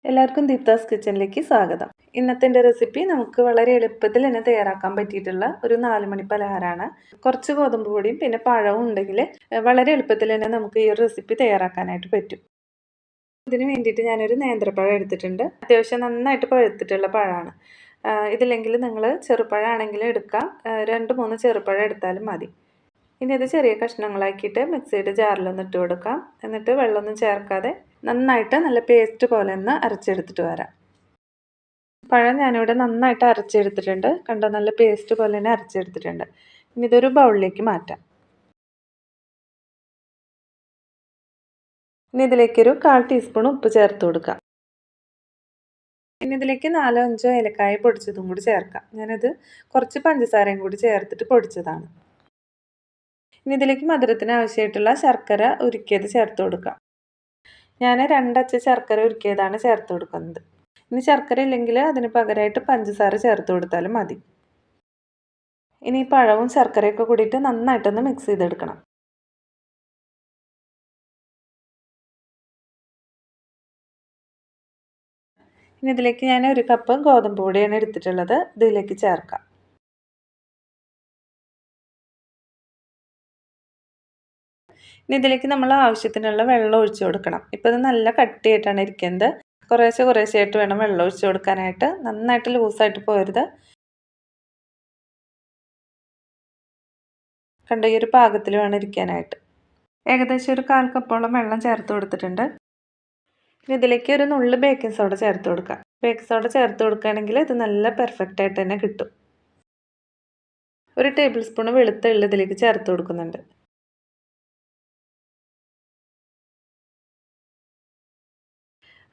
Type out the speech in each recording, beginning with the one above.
എല്ലാവർക്കും ദീപ്താസ് കിച്ചണിലേക്ക് സ്വാഗതം. ഇന്നത്തെ എൻ്റെ റെസിപ്പി നമുക്ക് വളരെ എളുപ്പത്തിൽ തന്നെ തയ്യാറാക്കാൻ പറ്റിയിട്ടുള്ള ഒരു 4 മണി പലഹാരമാണ്. കുറച്ച് ഗോതമ്പ് പൊടിയും പിന്നെ പഴവും ഉണ്ടെങ്കിൽ വളരെ എളുപ്പത്തിൽ തന്നെ നമുക്ക് ഈ ഒരു റെസിപ്പി തയ്യാറാക്കാനായിട്ട് പറ്റും. ഇതിന് വേണ്ടിയിട്ട് ഞാനൊരു നേന്ത്രപ്പഴം എടുത്തിട്ടുണ്ട്. അത്യാവശ്യം നന്നായിട്ട് പഴുത്തിട്ടുള്ള പഴമാണ്. ഇതില്ലെങ്കിൽ നിങ്ങൾ ചെറുപഴമാണെങ്കിൽ എടുക്കാം. 2-3 ചെറുപഴം എടുത്താലും മതി. ഇനി ഇത് ചെറിയ കഷ്ണങ്ങളാക്കിയിട്ട് മിക്സിയുടെ ജാറിലൊന്ന് ഇട്ട് കൊടുക്കാം. എന്നിട്ട് വെള്ളമൊന്നും ചേർക്കാതെ നന്നായിട്ട് നല്ല പേസ്റ്റ് പോലെ ഒന്ന് അരച്ചെടുത്തിട്ട് വരാം. പഴം ഞാനിവിടെ നന്നായിട്ട് അരച്ചെടുത്തിട്ടുണ്ട്. കണ്ടോ, നല്ല പേസ്റ്റ് പോലെ തന്നെ അരച്ചെടുത്തിട്ടുണ്ട്. ഇനി ഇതൊരു ബൗളിലേക്ക് മാറ്റാം. ഇനി ഇതിലേക്കൊരു 1/4 ടീസ്പൂൺ ഉപ്പ് ചേർത്ത് കൊടുക്കാം. ഇനി ഇതിലേക്ക് 4-5 ഏലക്കായ പൊടിച്ചതും കൂടി ചേർക്കാം. ഞാനത് കുറച്ച് പഞ്ചസാരയും കൂടി ചേർത്തിട്ട് പൊടിച്ചതാണ്. ഇനി ഇതിലേക്ക് മധുരത്തിന് ആവശ്യമായിട്ടുള്ള ശർക്കര ഉരുക്കിയത് ചേർത്ത് കൊടുക്കാം. ഞാൻ 2 അച്ച് ശർക്കര ഉരുക്കിയതാണ് ചേർത്ത് കൊടുക്കുന്നത്. ഇനി ശർക്കര ഇല്ലെങ്കിൽ അതിന് പകരമായിട്ട് പഞ്ചസാര ചേർത്ത് കൊടുത്താലും മതി. ഇനി പഴവും ശർക്കരയൊക്കെ കൂടിയിട്ട് നന്നായിട്ടൊന്ന് മിക്സ് ചെയ്തെടുക്കണം. ഇനി ഇതിലേക്ക് ഞാൻ 1 കപ്പ് ഗോതമ്പ് പൊടിയാണ് എടുത്തിട്ടുള്ളത്. ഇതിലേക്ക് ചേർക്കാം. ഇനി ഇതിലേക്ക് നമ്മൾ ആവശ്യത്തിനുള്ള വെള്ളം ഒഴിച്ചു കൊടുക്കണം. ഇപ്പോൾ ഇത് നല്ല കട്ടിയായിട്ടാണ് ഇരിക്കുന്നത്. കുറേശ്ശെയായിട്ട് വേണം വെള്ളം ഒഴിച്ചു കൊടുക്കാനായിട്ട്. നന്നായിട്ട് ലൂസായിട്ട് പോരുത്. കണ്ട ഈ ഒരു പാകത്തിൽ വേണം ഇരിക്കാനായിട്ട്. ഏകദേശം ഒരു 1/4 കപ്പോളം വെള്ളം ചേർത്ത് കൊടുത്തിട്ടുണ്ട്. ഇനി ഇതിലേക്ക് ഒരു നുള്ള് ബേക്കിംഗ് സോഡ ചേർത്ത് കൊടുക്കാം. ബേക്കിംഗ് സോഡ ചേർത്ത് കൊടുക്കുകയാണെങ്കിൽ ഇത് നല്ല പെർഫെക്റ്റ് ആയിട്ട് തന്നെ കിട്ടും. 1 ടേബിൾ സ്പൂൺ വെളുത്ത എള്ള് ഇതിലേക്ക് ചേർത്ത് കൊടുക്കുന്നുണ്ട്.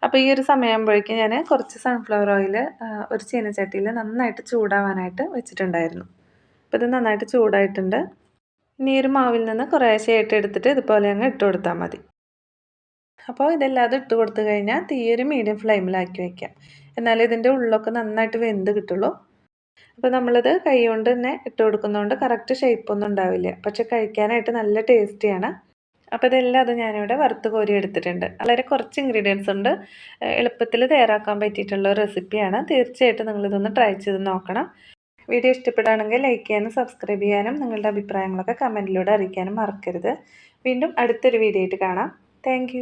അപ്പോൾ ഈ ഒരു സമയമാകുമ്പോഴേക്കും ഞാൻ കുറച്ച് സൺഫ്ലവർ ഓയിൽ ഒരു ചീനച്ചട്ടിയിൽ നന്നായിട്ട് ചൂടാവാനായിട്ട് വെച്ചിട്ടുണ്ടായിരുന്നു. അപ്പോൾ ഇത് നന്നായിട്ട് ചൂടായിട്ടുണ്ട്. ഇനി ഈ ഒരു മാവിൽ നിന്ന് കുറേശ്ശെയായിട്ട് എടുത്തിട്ട് ഇതുപോലെ അങ്ങ് ഇട്ട് കൊടുത്താൽ മതി. അപ്പോൾ ഇതെല്ലാതും ഇട്ട് കൊടുത്തു കഴിഞ്ഞാൽ തീ ഒരു മീഡിയം ഫ്ലെയിമിലാക്കി വയ്ക്കാം. എന്നാലേ ഇതിൻ്റെ ഉള്ളൊക്കെ നന്നായിട്ട് വെന്ത് കിട്ടുള്ളൂ. അപ്പോൾ നമ്മളിത് കൈ കൊണ്ട് തന്നെ ഇട്ട് കൊടുക്കുന്നതുകൊണ്ട് കറക്റ്റ് ഷേപ്പൊന്നും ഉണ്ടാവില്ല. പക്ഷെ കഴിക്കാനായിട്ട് നല്ല ടേസ്റ്റിയാണ്. അപ്പോൾ ഇതെല്ലാം ഞാനിവിടെ വറുത്ത് കോരി എടുത്തിട്ടുണ്ട്. വളരെ കുറച്ച് ഇൻഗ്രീഡിയൻസ് ഉണ്ട്. എളുപ്പത്തിൽ തയ്യാറാക്കാൻ പറ്റിയിട്ടുള്ള ഒരു റെസിപ്പിയാണ്. തീർച്ചയായിട്ടും നിങ്ങളിതൊന്ന് ട്രൈ ചെയ്ത് നോക്കണം. വീഡിയോ ഇഷ്ടപ്പെടുകയാണെങ്കിൽ ലൈക്ക് ചെയ്യാനും സബ്സ്ക്രൈബ് ചെയ്യാനും നിങ്ങളുടെ അഭിപ്രായങ്ങളൊക്കെ കമൻറ്റിലൂടെ അറിയിക്കാനും മറക്കരുത്. വീണ്ടും അടുത്തൊരു വീഡിയോ ആയിട്ട് കാണാം. താങ്ക്